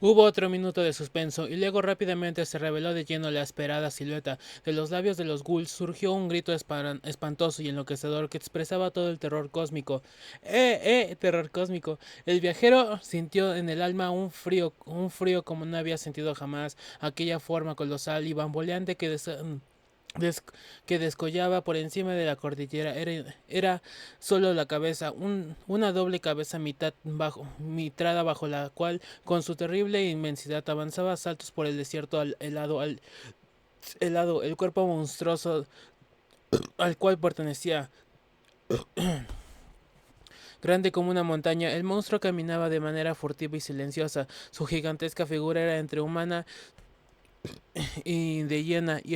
Hubo otro minuto de suspenso, y luego rápidamente se reveló de lleno la esperada silueta. De los labios de los ghouls surgió un grito espantoso y enloquecedor que expresaba todo el terror cósmico. Terror cósmico! El viajero sintió en el alma un frío como no había sentido jamás. Aquella forma colosal y bamboleante des- que descollaba por encima de la cordillera era solo la cabeza, una doble cabeza mitrada bajo la cual, con su terrible inmensidad, avanzaba a saltos por el desierto helado, el cuerpo monstruoso al cual pertenecía. Grande como una montaña, el monstruo caminaba de manera furtiva y silenciosa. Su gigantesca figura era entre humana y de hiena, y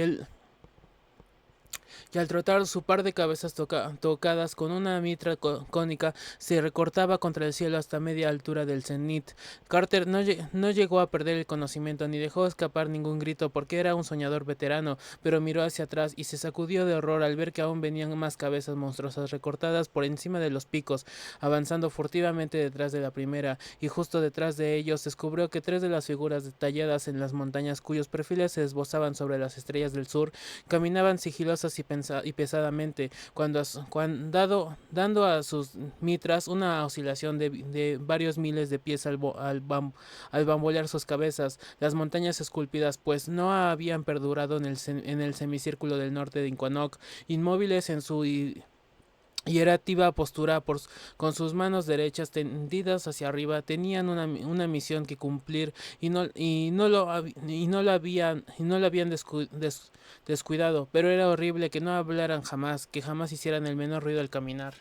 al trotar su par de cabezas tocadas con una mitra cónica se recortaba contra el cielo hasta media altura del cenit. Carter no llegó a perder el conocimiento ni dejó escapar ningún grito porque era un soñador veterano, pero miró hacia atrás y se sacudió de horror al ver que aún venían más cabezas monstruosas recortadas por encima de los picos, avanzando furtivamente detrás de la primera, y justo detrás de ellos descubrió que tres de las figuras detalladas en las montañas cuyos perfiles se esbozaban sobre las estrellas del sur caminaban sigilosas y pesadamente, dando a sus mitras una oscilación de varios miles de pies al bambolear sus cabezas. Las montañas esculpidas, pues, no habían perdurado en el semicírculo del norte de Inquanok, inmóviles en su hierativa postura con sus manos derechas tendidas hacia arriba, tenían una misión que cumplir y no lo habían descuidado, pero era horrible que no hablaran jamás, que jamás hicieran el menor ruido al caminar.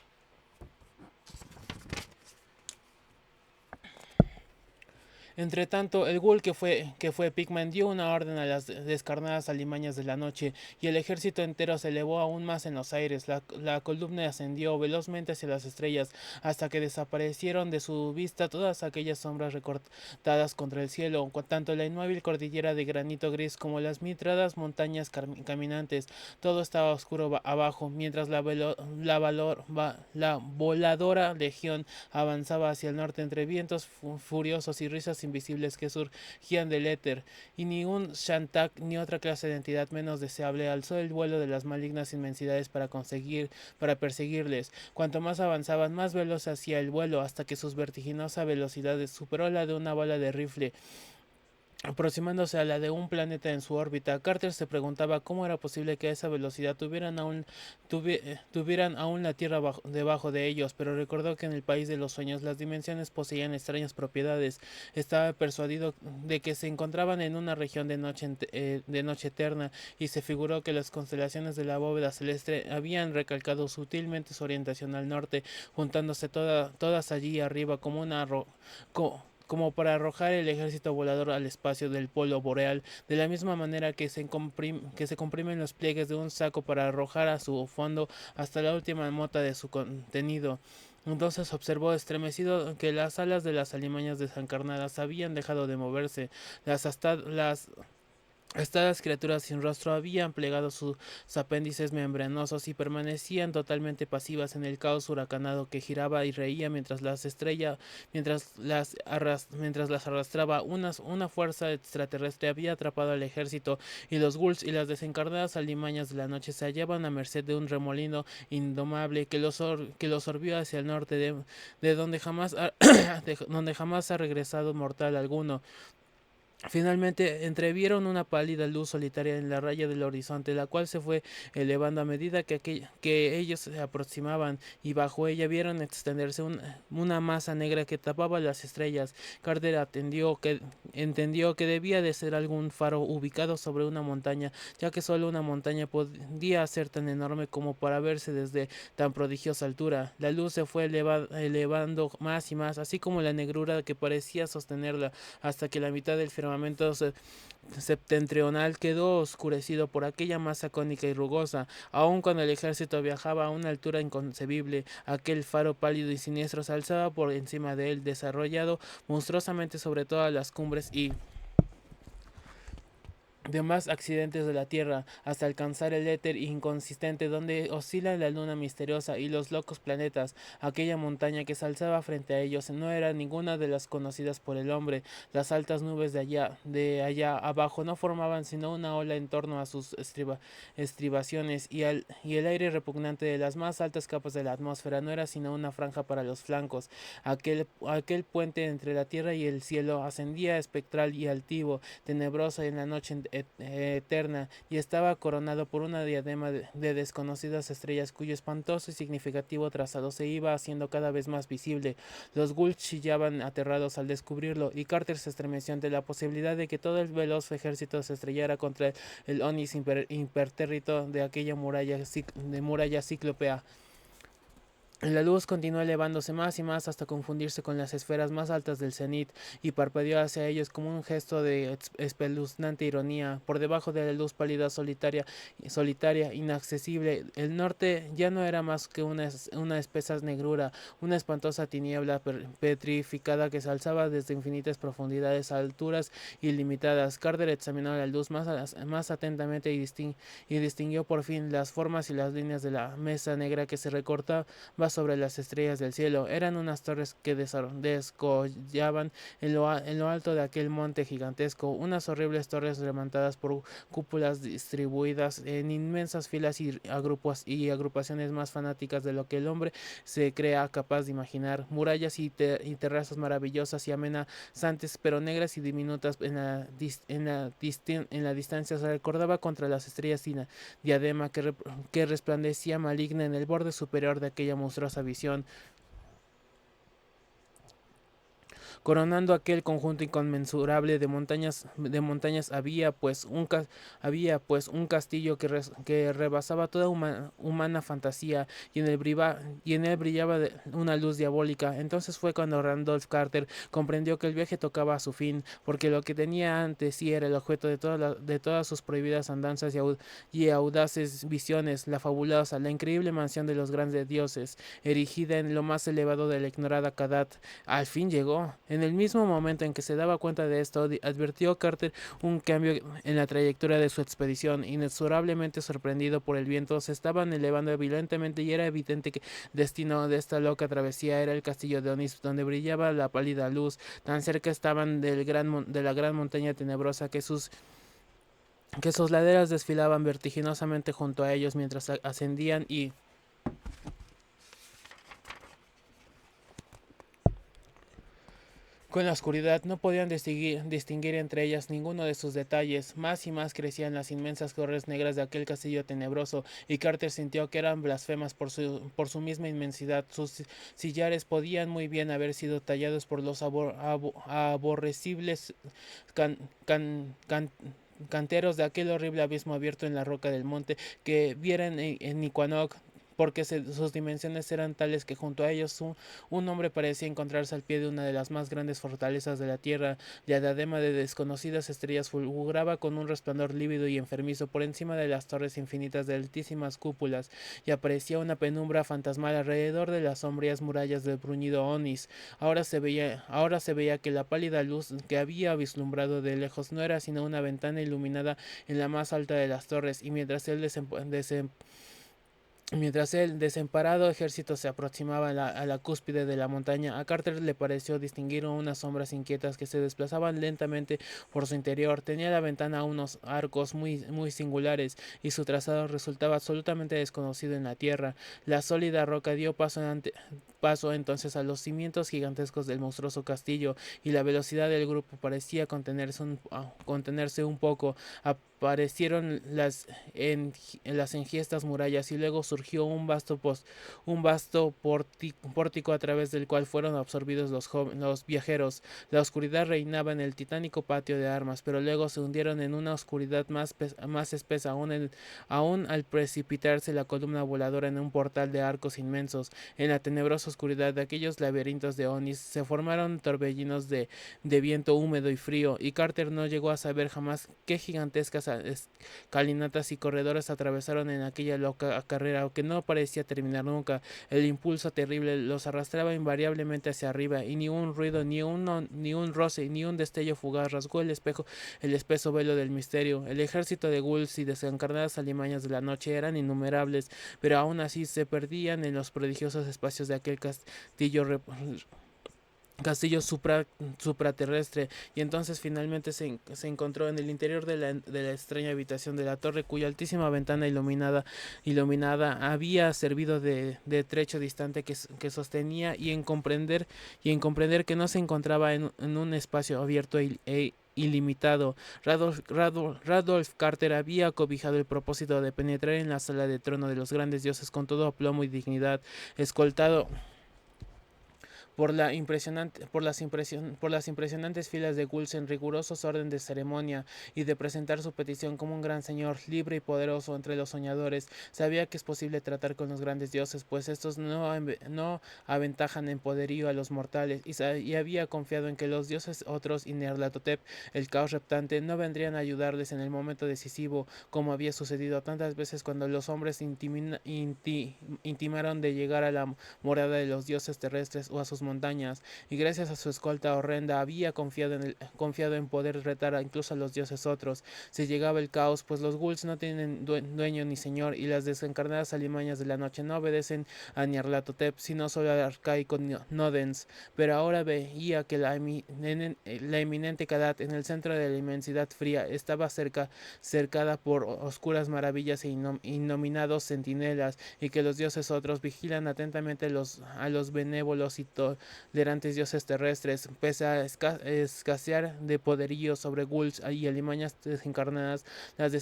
Entre tanto, el ghoul que fue Pigman dio una orden a las descarnadas alimañas de la noche, y el ejército entero se elevó aún más en los aires. La columna ascendió velozmente hacia las estrellas, hasta que desaparecieron de su vista todas aquellas sombras recortadas contra el cielo, tanto la inmóvil cordillera de granito gris como las mitradas montañas caminantes. Todo estaba oscuro abajo, mientras la voladora legión avanzaba hacia el norte entre vientos furiosos y risas invisibles que surgían del éter, y ni un Shantak ni otra clase de entidad menos deseable alzó el vuelo de las malignas inmensidades para perseguirles. Cuanto más avanzaban, más veloz hacía el vuelo, hasta que sus vertiginosa velocidad superó la de una bala de rifle. Aproximándose a la de un planeta en su órbita, Carter se preguntaba cómo era posible que a esa velocidad tuvieran aún la Tierra debajo de ellos, pero recordó que en el país de los sueños las dimensiones poseían extrañas propiedades. Estaba persuadido de que se encontraban en una región de noche eterna, y se figuró que las constelaciones de la bóveda celeste habían recalcado sutilmente su orientación al norte, juntándose todas allí arriba como como para arrojar el ejército volador al espacio del polo boreal, de la misma manera que se comprimen los pliegues de un saco para arrojar a su fondo hasta la última mota de su contenido. Entonces observó estremecido que las alas de las alimañas desencarnadas habían dejado de moverse. Las estas criaturas sin rostro habían plegado sus apéndices membranosos y permanecían totalmente pasivas en el caos huracanado que giraba y reía mientras las arrastraba. Una fuerza extraterrestre había atrapado al ejército, y los ghouls y las desencarnadas alimañas de la noche se hallaban a merced de un remolino indomable que los sorbió hacia el norte, de donde donde jamás ha regresado mortal alguno. Finalmente entrevieron una pálida luz solitaria en la raya del horizonte, la cual se fue elevando a medida que ellos se aproximaban, y bajo ella vieron extenderse una masa negra que tapaba las estrellas. Carter entendió que debía de ser algún faro ubicado sobre una montaña, ya que solo una montaña podía ser tan enorme como para verse desde tan prodigiosa altura. La luz se fue elevando más y más, así como la negrura que parecía sostenerla, hasta que la mitad del firmamento septentrional quedó oscurecido por aquella masa cónica y rugosa. Aun cuando el ejército viajaba a una altura inconcebible, aquel faro pálido y siniestro se alzaba por encima de él, desarrollado monstruosamente sobre todas las cumbres, demás accidentes de la Tierra, hasta alcanzar el éter inconsistente donde oscila la luna misteriosa y los locos planetas. Aquella montaña que se alzaba frente a ellos no era ninguna de las conocidas por el hombre. Las altas nubes de allá abajo, no formaban sino una ola en torno a sus estribaciones, y el aire repugnante de las más altas capas de la atmósfera no era sino una franja para los flancos. Aquel puente entre la tierra y el cielo ascendía espectral y altivo, tenebrosa en la noche eterna, y estaba coronado por una diadema de desconocidas estrellas cuyo espantoso y significativo trazado se iba haciendo cada vez más visible. Los ghouls chillaban aterrados al descubrirlo, y Carter se estremeció ante la posibilidad de que todo el veloz ejército se estrellara contra el onis impertérrito de aquella muralla cíclopea. La luz continuó elevándose más y más hasta confundirse con las esferas más altas del cenit, y parpadeó hacia ellos como un gesto de espeluznante ironía. Por debajo de la luz pálida, solitaria, inaccesible, el norte ya no era más que una espesa negrura, una espantosa tiniebla petrificada que se alzaba desde infinitas profundidades a alturas ilimitadas. Carter examinó la luz más atentamente y distinguió por fin las formas y las líneas de la mesa negra que se recortaba sobre las estrellas del cielo. Eran unas torres que descollaban en lo alto de aquel monte gigantesco, unas horribles torres remontadas por cúpulas distribuidas en inmensas filas y agrupaciones más fanáticas de lo que el hombre se crea capaz de imaginar. Murallas y terrazas maravillosas y amenazantes, pero negras y diminutas en la distancia, se recordaba contra las estrellas sin diadema que resplandecía maligna en el borde superior de aquella monstruosa visión. Coronando aquel conjunto inconmensurable de montañas había pues un castillo que rebasaba toda humana fantasía, y en él brillaba una luz diabólica. Entonces fue cuando Randolph Carter comprendió que el viaje tocaba a su fin, porque lo que tenía ante sí era el objeto de todas sus prohibidas andanzas y audaces visiones, la fabulosa, la increíble mansión de los grandes dioses, erigida en lo más elevado de la ignorada Kadat. Al fin llegó. En el mismo momento en que se daba cuenta de esto, advirtió Carter un cambio en la trayectoria de su expedición. Inexorablemente sorprendido por el viento, se estaban elevando violentamente, y era evidente que el destino de esta loca travesía era el castillo de Onis, donde brillaba la pálida luz. Tan cerca estaban de la gran montaña tenebrosa que sus laderas desfilaban vertiginosamente junto a ellos mientras ascendían, y con la oscuridad no podían distinguir entre ellas ninguno de sus detalles. Más y más crecían las inmensas torres negras de aquel castillo tenebroso, y Carter sintió que eran blasfemas por su misma inmensidad. Sus sillares podían muy bien haber sido tallados por los aborrecibles can, can, can, canteros de aquel horrible abismo abierto en la roca del monte que vieran en Niquanoc, porque sus dimensiones eran tales que junto a ellos un hombre parecía encontrarse al pie de una de las más grandes fortalezas de la tierra. La diadema de desconocidas estrellas fulguraba con un resplandor lívido y enfermizo por encima de las torres infinitas de altísimas cúpulas, y aparecía una penumbra fantasmal alrededor de las sombrías murallas del bruñido Onis. Ahora se veía que la pálida luz que había vislumbrado de lejos no era sino una ventana iluminada en la más alta de las torres, y mientras el desamparado ejército se aproximaba a la cúspide de la montaña, a Carter le pareció distinguir unas sombras inquietas que se desplazaban lentamente por su interior. Tenía la ventana unos arcos muy singulares, y su trazado resultaba absolutamente desconocido en la tierra. La sólida roca dio paso entonces a los cimientos gigantescos del monstruoso castillo, y la velocidad del grupo parecía contenerse un poco. Aparecieron las enhiestas murallas, y luego surgió un vasto pórtico a través del cual fueron absorbidos los viajeros. La oscuridad reinaba en el titánico patio de armas, pero luego se hundieron en una oscuridad más espesa aún al precipitarse la columna voladora en un portal de arcos inmensos. En la tenebrosa oscuridad de aquellos laberintos de Onis se formaron torbellinos de viento húmedo y frío, y Carter no llegó a saber jamás qué gigantescas escalinatas y corredores atravesaron en aquella loca carrera que no parecía terminar nunca. El impulso terrible los arrastraba invariablemente hacia arriba, y ni un ruido, ni un roce, ni un destello fugaz rasgó el espeso velo del misterio. El ejército de ghouls y desencarnadas alimañas de la noche eran innumerables, pero aún así se perdían en los prodigiosos espacios de aquel castillo supraterrestre, y entonces finalmente se encontró en el interior de la extraña habitación de la torre, cuya altísima ventana iluminada había servido de trecho distante que sostenía, y en comprender que no se encontraba en un espacio abierto ilimitado. Radolf Carter había cobijado el propósito de penetrar en la sala de trono de los grandes dioses con todo aplomo y dignidad, escoltado por las impresionantes filas de ghouls en rigurosos orden de ceremonia, y de presentar su petición como un gran señor, libre y poderoso entre los soñadores. Sabía que es posible tratar con los grandes dioses, pues estos no aventajan en poderío a los mortales, y había confiado en que los dioses otros y Nyarlathotep, el caos reptante, no vendrían a ayudarles en el momento decisivo, como había sucedido tantas veces cuando los hombres intimaron de llegar a la morada de los dioses terrestres o a sus montañas, y gracias a su escolta horrenda había confiado en poder retar incluso a los dioses otros. Si llegaba el caos, pues los ghouls no tienen dueño ni señor, y las desencarnadas alimañas de la noche no obedecen a Nyarlathotep, sino solo al arcaico Nodens. Pero ahora veía que la eminente Kadat, en el centro de la inmensidad fría, estaba cercada por oscuras maravillas e innominados centinelas, y que los dioses otros vigilan atentamente a los benévolos y tolerantes dioses terrestres. Pese a escasear de poderío sobre ghouls y alimañas desencarnadas, las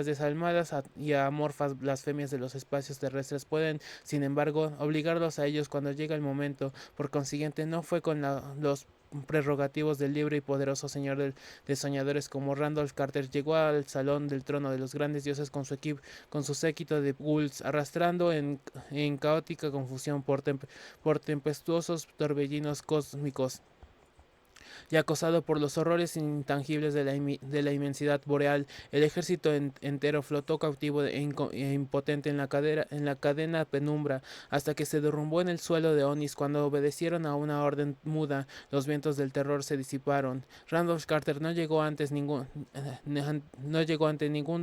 desalmadas y amorfas blasfemias de los espacios terrestres pueden, sin embargo, obligarlos a ellos cuando llega el momento. Por consiguiente, no fue con los prerrogativos del libre y poderoso señor de soñadores como Randolph Carter llegó al salón del trono de los grandes dioses con su séquito de ghouls, arrastrando en caótica confusión por tempestuosos torbellinos cósmicos, y acosado por los horrores intangibles de la inmensidad boreal. El ejército entero flotó cautivo e impotente en la cadena penumbra, hasta que se derrumbó en el suelo de Onis. Cuando obedecieron a una orden muda, los vientos del terror se disiparon. Randolph Carter no llegó ante ningún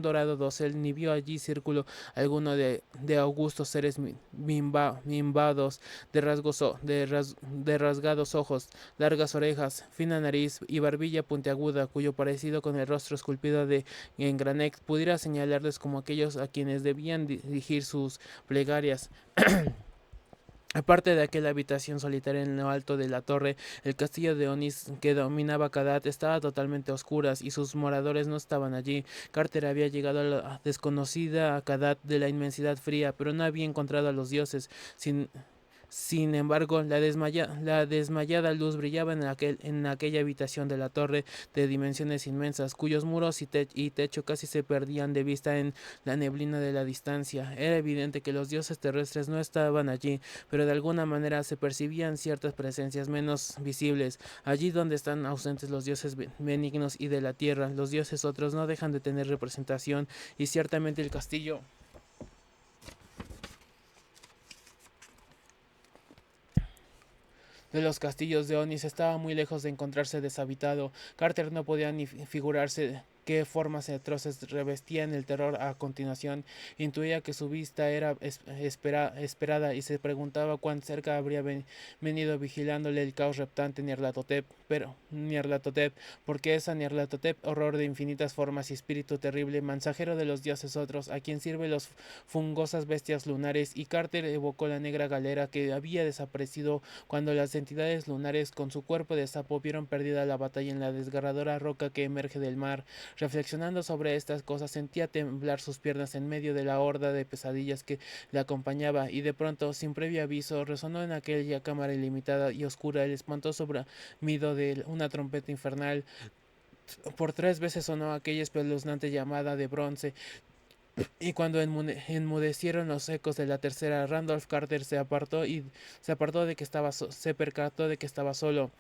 dorado dosel, ni vio allí círculo alguno de augustos seres mimbados, de rasgados ojos, largas orejas, fina nariz y barbilla puntiaguda, cuyo parecido con el rostro esculpido en granit pudiera señalarles como aquellos a quienes debían dirigir sus plegarias. Aparte de aquella habitación solitaria en lo alto de la torre, el castillo de Onis que dominaba Kadat estaba totalmente a oscuras, y sus moradores no estaban allí. Carter había llegado a la desconocida Kadat de la inmensidad fría, pero no había encontrado a los dioses. Sin embargo, la desmayada luz brillaba en aquella habitación de la torre de dimensiones inmensas, cuyos muros y techo casi se perdían de vista en la neblina de la distancia. Era evidente que los dioses terrestres no estaban allí, pero de alguna manera se percibían ciertas presencias menos visibles. Allí donde están ausentes los dioses benignos y de la tierra, los dioses otros no dejan de tener representación, y ciertamente el castillo de los castillos de Onis estaba muy lejos de encontrarse deshabitado. Carter no podía ni figurarse qué formas atroces revestían el terror. A continuación, intuía que su vista era esperada, y se preguntaba cuán cerca habría venido vigilándole el caos reptante Nyarlathotep. Pero Nyarlathotep, porque es a Nyarlathotep, horror de infinitas formas y espíritu terrible, mensajero de los dioses otros, a quien sirve los fungosas bestias lunares. Y Carter evocó la negra galera que había desaparecido cuando las entidades lunares con su cuerpo de sapo vieron perdida la batalla en la desgarradora roca que emerge del mar. Reflexionando sobre estas cosas, sentía temblar sus piernas en medio de la horda de pesadillas que le acompañaba, y de pronto, sin previo aviso, resonó en aquella cámara ilimitada y oscura el espantoso bramido de una trompeta infernal. Por 3 veces sonó aquella espeluznante llamada de bronce, Y cuando enmudecieron los ecos de la tercera, Randolph Carter se apartó de que se percató de que estaba solo.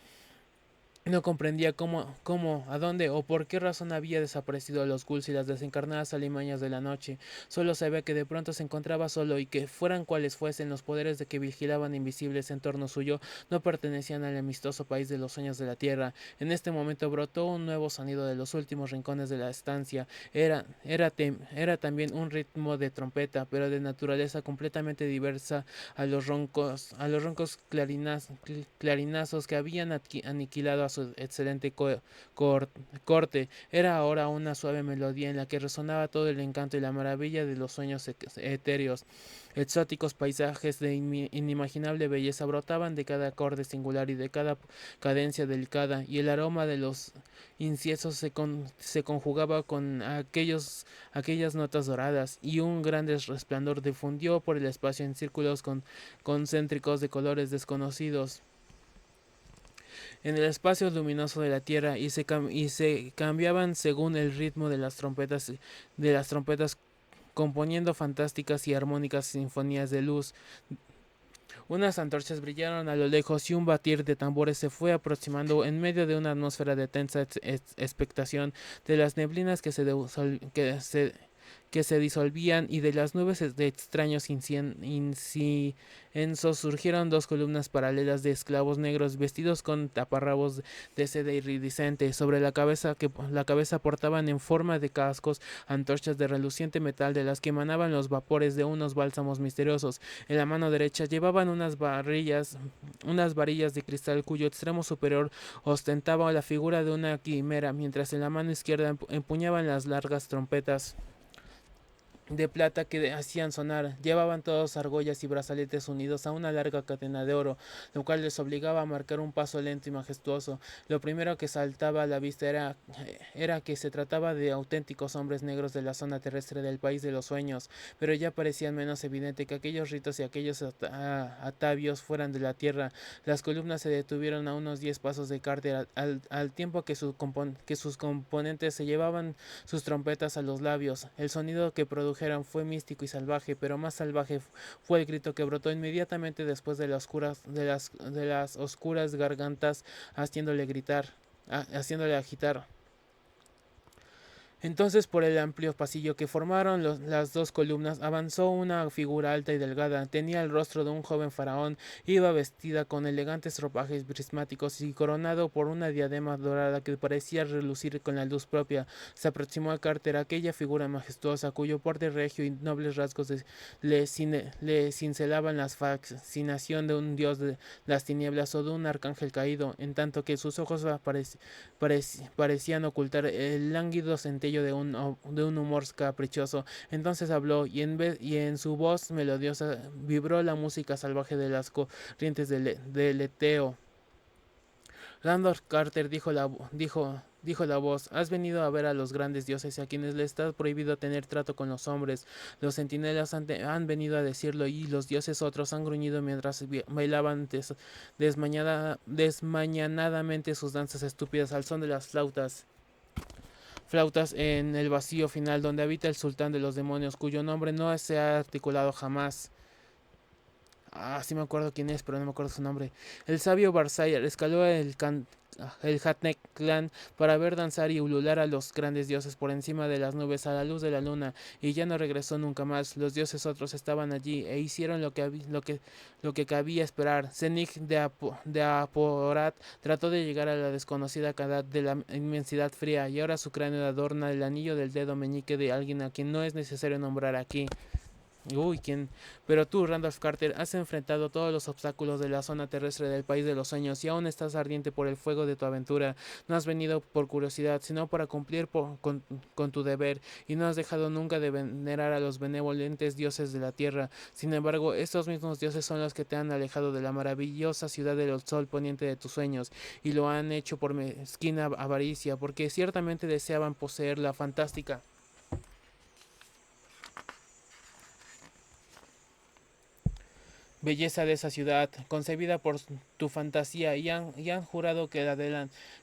No comprendía a dónde o por qué razón había desaparecido los ghouls y las desencarnadas alimañas de la noche. Solo sabía que de pronto se encontraba solo y que, fueran cuales fuesen los poderes de que vigilaban invisibles en torno suyo, no pertenecían al amistoso país de los sueños de la tierra. En este momento brotó un nuevo sonido de los últimos rincones de la estancia. Era también un ritmo de trompeta, pero de naturaleza completamente diversa a los roncos clarinazos que habían aniquilado a su excelente corte. Era ahora una suave melodía en la que resonaba todo el encanto y la maravilla de los sueños etéreos. Exóticos paisajes de inimaginable belleza brotaban de cada acorde singular y de cada cadencia delicada, y el aroma de los inciensos se conjugaba con aquellas notas doradas, y un grande resplandor difundió por el espacio en círculos concéntricos de colores desconocidos en el espacio luminoso de la Tierra, y se cambiaban según el ritmo de las trompetas, componiendo fantásticas y armónicas sinfonías de luz. Unas antorchas brillaron a lo lejos y un batir de tambores se fue aproximando en medio de una atmósfera de tensa expectación, de las neblinas que se disolvían y de las nubes de extraños inciensos. Surgieron dos columnas paralelas de esclavos negros vestidos con taparrabos de seda iridiscente. Sobre la cabeza portaban en forma de cascos antorchas de reluciente metal de las que emanaban los vapores de unos bálsamos misteriosos. En la mano derecha llevaban unas varillas de cristal cuyo extremo superior ostentaba la figura de una quimera, mientras en la mano izquierda empuñaban las largas trompetas de plata que hacían sonar. Llevaban todos argollas y brazaletes unidos a una larga cadena de oro, lo cual les obligaba a marcar un paso lento y majestuoso. Lo primero que saltaba a la vista era que se trataba de auténticos hombres negros de la zona terrestre del país de los sueños, pero ya parecía menos evidente que aquellos ritos y aquellos atavios fueran de la tierra. Las columnas se detuvieron a unos 10 pasos de Carter, al tiempo que sus componentes se llevaban sus trompetas a los labios. El sonido que produjeron fue místico y salvaje, pero más salvaje fue el grito que brotó inmediatamente después de las oscuras gargantas, haciéndole agitar. Entonces, por el amplio pasillo que formaron las dos columnas, avanzó una figura alta y delgada. Tenía el rostro de un joven faraón, iba vestida con elegantes ropajes prismáticos y coronado por una diadema dorada que parecía relucir con la luz propia. Se aproximó a Carter aquella figura majestuosa, cuyo porte regio y nobles rasgos le cincelaban la fascinación de un dios de las tinieblas o de un arcángel caído, en tanto que sus ojos parecían ocultar el lánguido centello de un humor caprichoso. Entonces habló, y en su voz melodiosa vibró la música salvaje de las corrientes del Eteo. Randolph Carter, dijo la voz, has venido a ver a los grandes dioses a quienes les está prohibido tener trato con los hombres. Los centinelas han venido a decirlo, y los dioses otros han gruñido mientras bailaban desmañanadamente sus danzas estúpidas al son de las flautas en el vacío final donde habita el sultán de los demonios, cuyo nombre no se ha articulado jamás. Sí me acuerdo quién es, pero no me acuerdo su nombre. El sabio Barsayer escaló el Hatnek clan para ver danzar y ulular a los grandes dioses por encima de las nubes a la luz de la luna, y ya no regresó nunca más. Los dioses otros estaban allí e hicieron lo que cabía esperar. Zenig de Aporat trató de llegar a la desconocida cadad de la inmensidad fría, y ahora su cráneo adorna el anillo del dedo meñique de alguien a quien no es necesario nombrar aquí. Uy, ¿quién? Pero tú, Randolph Carter, has enfrentado todos los obstáculos de la zona terrestre del país de los sueños y aún estás ardiente por el fuego de tu aventura. No has venido por curiosidad, sino para cumplir con tu deber, y no has dejado nunca de venerar a los benevolentes dioses de la tierra. Sin embargo, estos mismos dioses son los que te han alejado de la maravillosa ciudad del sol poniente de tus sueños, y lo han hecho por mezquina avaricia, porque ciertamente deseaban poseer la fantástica belleza de esa ciudad, concebida por tu fantasía y han jurado que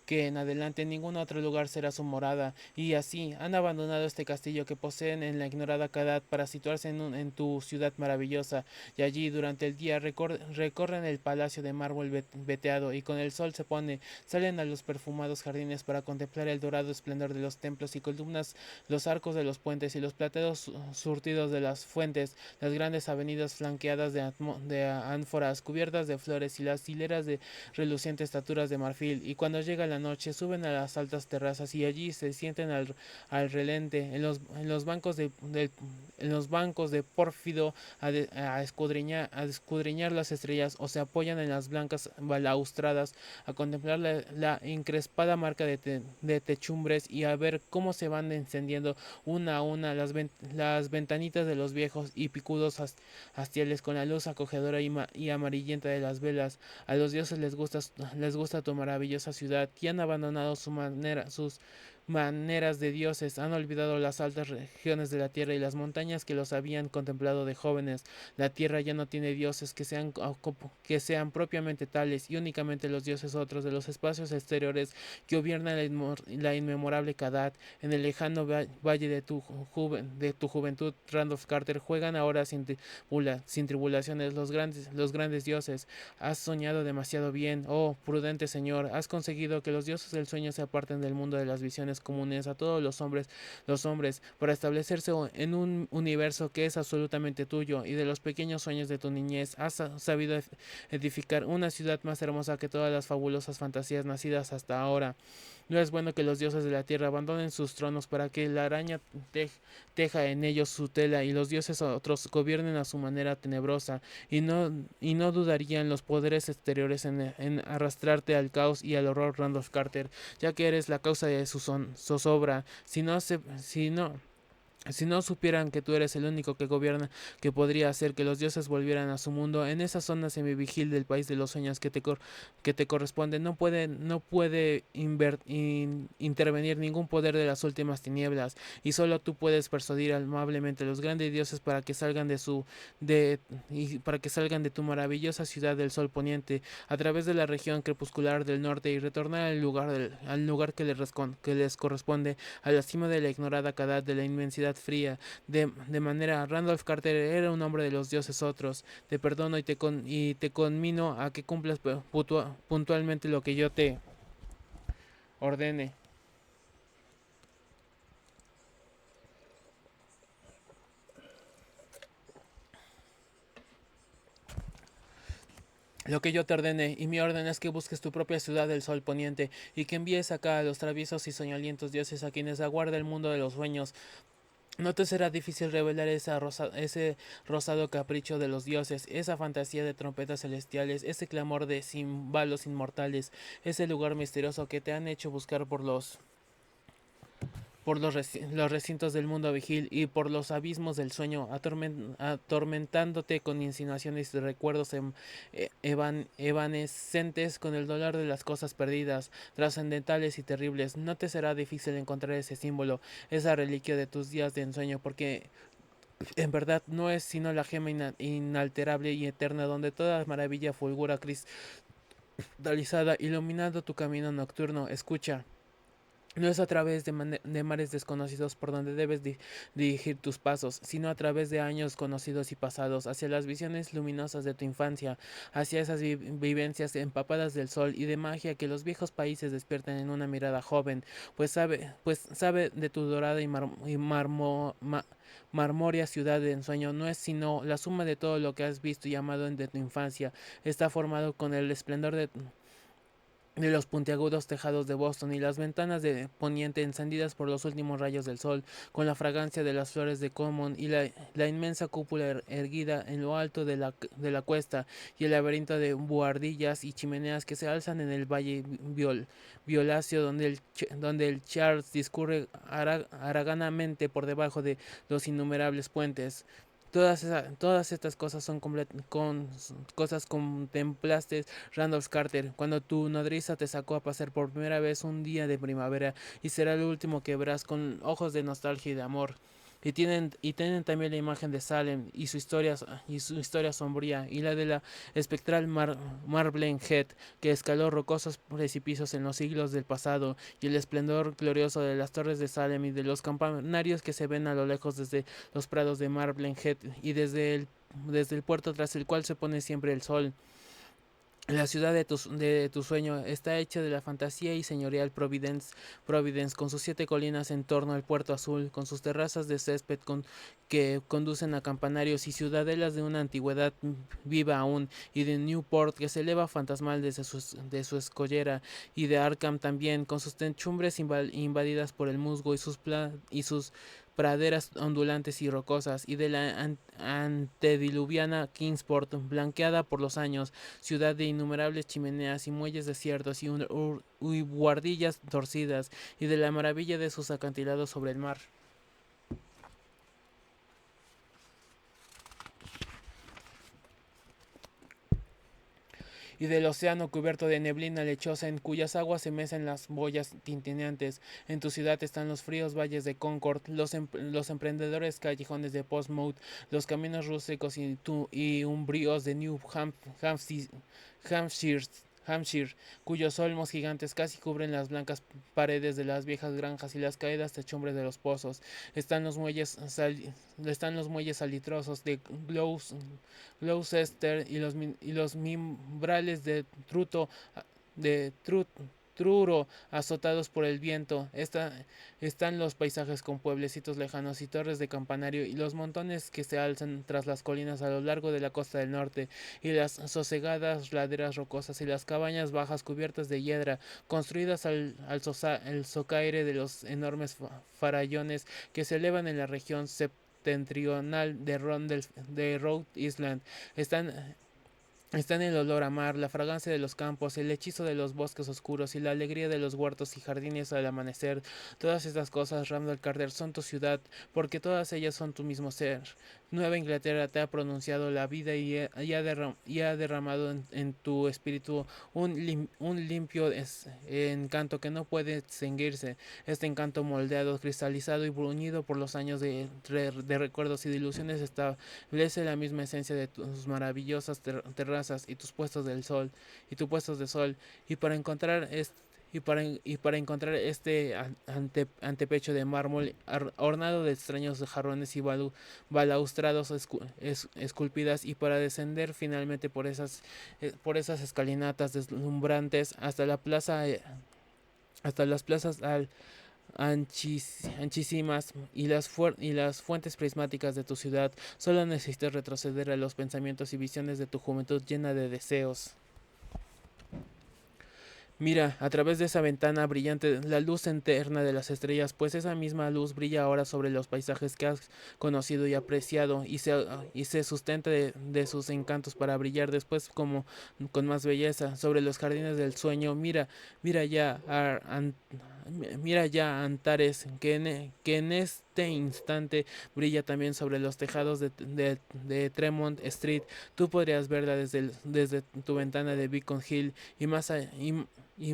en adelante ningún otro lugar será su morada, y así han abandonado este castillo que poseen en la ignorada Kadat para situarse en tu ciudad maravillosa, y allí durante el día recorren el palacio de mármol veteado, y con el sol se pone, salen a los perfumados jardines para contemplar el dorado esplendor de los templos y columnas, los arcos de los puentes y los plateados surtidos de las fuentes, las grandes avenidas flanqueadas de ánforas cubiertas de flores y las hileras de relucientes estaturas de marfil, y cuando llega la noche suben a las altas terrazas y allí se sienten al relente en los bancos en los bancos de pórfido a escudriñar las estrellas, o se apoyan en las blancas balaustradas a contemplar la encrespada marca de techumbres y a ver cómo se van encendiendo una a una las ventanitas de los viejos y picudos hastiales con la luz acogedora y amarillenta de las velas. A los dioses les gusta tu maravillosa ciudad y han abandonado sus maneras de dioses, han olvidado las altas regiones de la tierra y las montañas que los habían contemplado de jóvenes. La tierra ya no tiene dioses que sean propiamente tales, y únicamente los dioses otros de los espacios exteriores que gobiernan la inmemorable Kadat. En el lejano valle de tu juventud, Randolph Carter, juegan ahora sin tribulaciones los grandes dioses. Has soñado demasiado bien, oh prudente señor, has conseguido que los dioses del sueño se aparten del mundo de las visiones comunes a todos los hombres, para establecerse en un universo que es absolutamente tuyo, y de los pequeños sueños de tu niñez has sabido edificar una ciudad más hermosa que todas las fabulosas fantasías nacidas hasta ahora. No es bueno que los dioses de la tierra abandonen sus tronos para que la araña teja en ellos su tela, y los dioses otros gobiernen a su manera tenebrosa, y no dudarían los poderes exteriores en arrastrarte al caos y al horror, Randolph Carter, ya que eres la causa de su zozobra. Si no supieran que tú eres el único que gobierna, que podría hacer que los dioses volvieran a su mundo, en esa zona semivigil del país de los sueños que te corresponde, no puede intervenir ningún poder de las últimas tinieblas, y solo tú puedes persuadir amablemente a los grandes dioses para que salgan para que salgan de tu maravillosa ciudad del sol poniente, a través de la región crepuscular del norte, y retornar al lugar que les corresponde, a la cima de la ignorada Kadat de la inmensidad fría. De manera, Randolph Carter era un hombre de los dioses otros. Te perdono y te conmino a que cumplas puntualmente lo que yo te ordene. Lo que yo te ordene, y mi orden es que busques tu propia ciudad del sol poniente, y que envíes acá a los traviesos y soñolientos dioses a quienes aguarda el mundo de los sueños. No te será difícil revelar ese rosado capricho de los dioses, esa fantasía de trompetas celestiales, ese clamor de címbalos inmortales, ese lugar misterioso que te han hecho buscar por los recintos del mundo vigil y por los abismos del sueño, atormentándote con insinuaciones y recuerdos evanescentes con el dolor de las cosas perdidas, trascendentales y terribles. No te será difícil encontrar ese símbolo, esa reliquia de tus días de ensueño, porque en verdad no es sino la gema inalterable y eterna donde toda maravilla fulgura cristalizada, iluminando tu camino nocturno. Escucha. No es a través de mares desconocidos por donde debes dirigir tus pasos, sino a través de años conocidos y pasados, hacia las visiones luminosas de tu infancia, hacia esas vivencias empapadas del sol y de magia que los viejos países despiertan en una mirada joven, pues sabe de tu dorada marmórea ciudad de ensueño, no es sino la suma de todo lo que has visto y amado de tu infancia. Está formado con el esplendor de los puntiagudos tejados de Boston y las ventanas de poniente encendidas por los últimos rayos del sol, con la fragancia de las flores de Common y la inmensa cúpula erguida en lo alto de la cuesta, y el laberinto de buhardillas y chimeneas que se alzan en el valle violáceo donde el Charles discurre haraganamente por debajo de los innumerables puentes. Todas estas cosas cosas contemplaste, Randolph Carter, cuando tu nodriza te sacó a pasear por primera vez un día de primavera, y será el último que verás con ojos de nostalgia y de amor. y tienen también la imagen de Salem y su historia sombría, y la de la espectral Marblehead, que escaló rocosos precipicios en los siglos del pasado, y el esplendor glorioso de las torres de Salem y de los campanarios que se ven a lo lejos desde los prados de Marblehead y desde el puerto tras el cual se pone siempre el sol. La ciudad de tu sueño está hecha de la fantasía y señorial Providence, con sus 7 colinas en torno al puerto azul, con sus terrazas de césped que conducen a campanarios y ciudadelas de una antigüedad viva aún, y de Newport que se eleva fantasmal de su escollera, y de Arkham también, con sus techumbres invadidas por el musgo y sus praderas ondulantes y rocosas, y de la antediluviana Kingsport, blanqueada por los años, ciudad de innumerables chimeneas y muelles desiertos y buhardillas torcidas, y de la maravilla de sus acantilados sobre el mar. Y del océano cubierto de neblina lechosa en cuyas aguas se mecen las boyas tintineantes. En tu ciudad están los fríos valles de Concord, los emprendedores callejones de Portsmouth, los caminos rústicos y umbríos de New Hampshire, Hampshire, cuyos olmos gigantes casi cubren las blancas paredes de las viejas granjas y las caídas techumbres de los pozos. Están los muelles, están los muelles salitrosos de Gloucester y los mimbrales de Truro azotados por el viento. Están los paisajes con pueblecitos lejanos y torres de campanario y los montones que se alzan tras las colinas a lo largo de la costa del norte, y las sosegadas laderas rocosas y las cabañas bajas cubiertas de hiedra, construidas al socaire de los enormes farallones que se elevan en la región septentrional de Rhode Island. Están el olor a mar, la fragancia de los campos, el hechizo de los bosques oscuros y la alegría de los huertos y jardines al amanecer. Todas estas cosas, Randall Carter, son tu ciudad, porque todas ellas son tu mismo ser. Nueva Inglaterra te ha pronunciado la vida y ha derramado en tu espíritu un limpio encanto que no puede extinguirse. Este encanto moldeado, cristalizado y bruñido por los años de recuerdos y de ilusiones establece la misma esencia de tus maravillosas terrazas y tus puestos del sol y tus puestos de sol, y para encontrar encontrar este antepecho de mármol ornado de extraños jarrones y balaustrados esculpidas, y para descender finalmente por esas escalinatas deslumbrantes hasta las plazas anchísimas y las fuentes prismáticas de tu ciudad. Solo necesitas retroceder a los pensamientos y visiones de tu juventud llena de deseos. Mira a través de esa ventana brillante la luz eterna de las estrellas, pues esa misma luz brilla ahora sobre los paisajes que has conocido y apreciado, y se sustenta de sus encantos para brillar después como con más belleza sobre los jardines del sueño. Mira ya mira ya Antares, que en este instante brilla también sobre los tejados de Tremont Street. Tú podrías verla desde tu ventana de Beacon Hill, y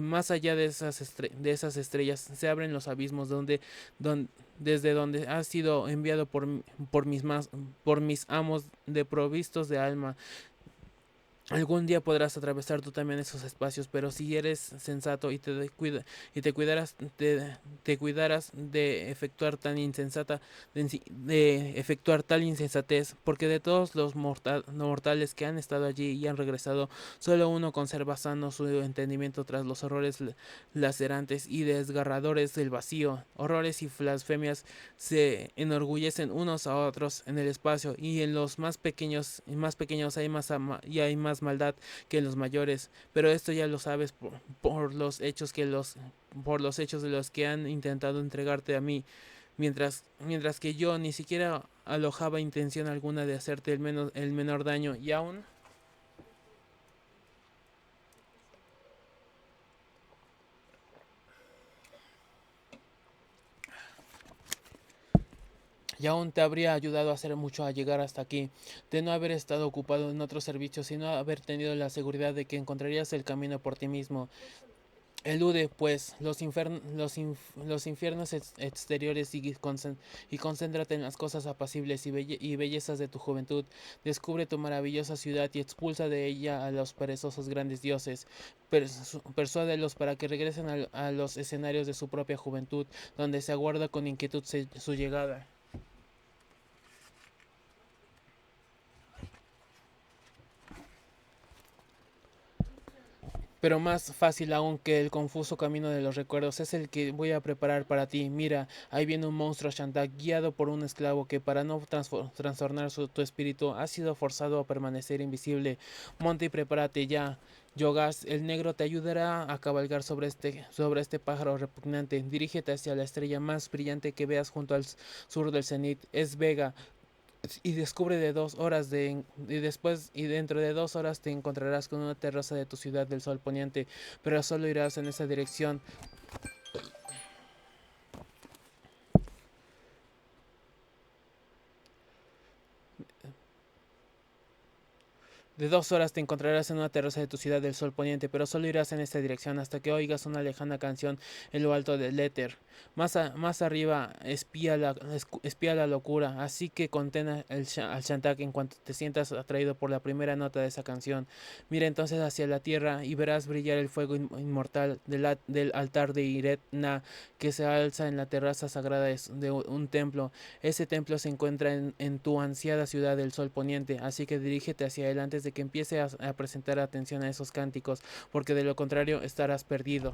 más allá de esas estrellas se abren los abismos desde donde has sido enviado por mis amos desprovistos de alma. Algún día podrás atravesar tú también esos espacios, pero si eres sensato y te cuidaras de efectuar efectuar tal insensatez, porque de todos los mortales que han estado allí y han regresado, solo uno conserva sano su entendimiento tras los horrores lacerantes y desgarradores del vacío. Horrores y blasfemias se enorgullecen unos a otros en el espacio, y en los más pequeños hay más maldad que en los mayores, pero esto ya lo sabes por los hechos de los que han intentado entregarte a mí, mientras que yo ni siquiera alojaba intención alguna de hacerte el menor daño, y aún te habría ayudado a hacer mucho a llegar hasta aquí, de no haber estado ocupado en otros servicios, sino haber tenido la seguridad de que encontrarías el camino por ti mismo. Elude, pues, los infiernos exteriores y concéntrate en las cosas apacibles y bellezas de tu juventud. Descubre tu maravillosa ciudad y expulsa de ella a los perezosos grandes dioses. Persuádelos para que regresen a los escenarios de su propia juventud, donde se aguarda con inquietud su llegada. Pero más fácil aún que el confuso camino de los recuerdos es el que voy a preparar para ti. Mira, ahí viene un monstruo Shantak guiado por un esclavo que para no trastornar tu espíritu ha sido forzado a permanecer invisible. Monte y prepárate ya. Yogas, el negro te ayudará a cabalgar sobre este pájaro repugnante. Dirígete hacia la estrella más brillante que veas junto al sur del cenit. Es Vega, y descubre de 2 horas y después y dentro de 2 horas te encontrarás con una terraza de tu ciudad del sol poniente, pero solo irás en esa dirección. De 2 horas te encontrarás en una terraza de tu ciudad del sol poniente, pero solo irás en esta dirección hasta que oigas una lejana canción en lo alto del éter. Más arriba espía la locura, así que contén al Shantak en cuanto te sientas atraído por la primera nota de esa canción. Mira entonces hacia la tierra y verás brillar el fuego inmortal del altar de Iretna que se alza en la terraza sagrada de un templo. Ese templo se encuentra en tu ansiada ciudad del sol poniente, así que dirígete hacia él antes de que empiece a presentar atención a esos cánticos, porque de lo contrario estarás perdido.